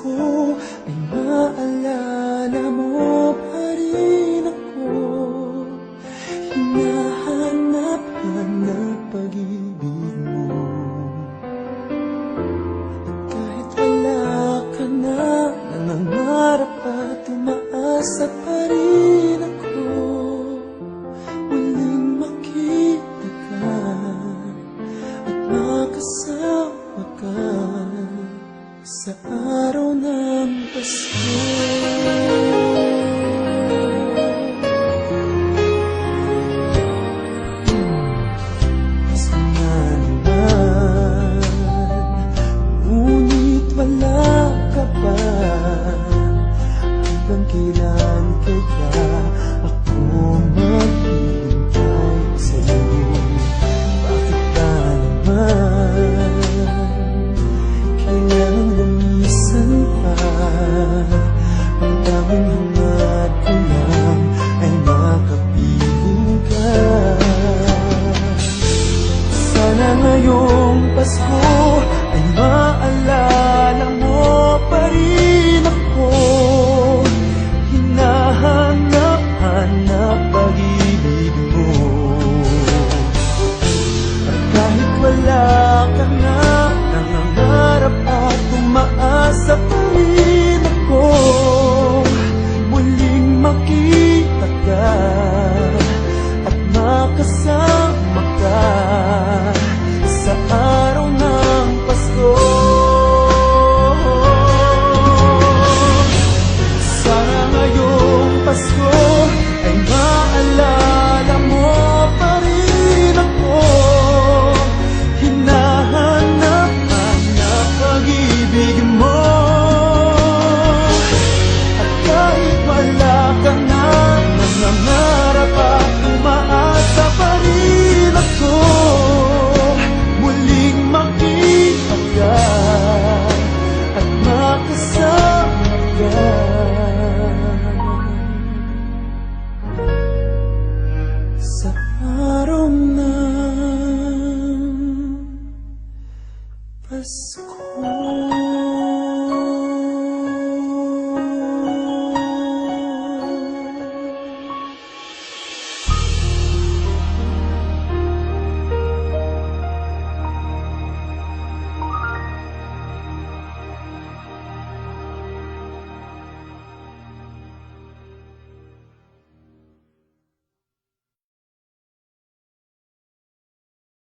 Pasko ay maalala mo pa rin ako. Hinahanap-hanap pag-ibig mo. Kahit wala ka na, nangangarap at umaasa pa rin ako. Muling makita ka at makasama ka sa araw ng Pasko. Pasko na naman, ngunit wala ka pa. Hanggang kailan kaya ako maghihintay sa'yo? Bakit ba naman kailangan lumisan pa? Ang daming hangad ko lang ay makapiling ka. Sana ngayong Pasko ay maalala mo pa rin ako. Hinahanap-hanap pag-ibig mo. At kahit wala ka na, nangangarap at umaasa pa rin ako. Muling makita ka at makasama ka sa araw ng Pasko. Sana ngayong Pasko ay maalala mo pa rin ako. Hinahanap-hanap pag-ibig mo. At kahit wala ka na, nangangarap at umaasa pa rin ako. Muling makita ka at makasama ka sa araw ng Pasko.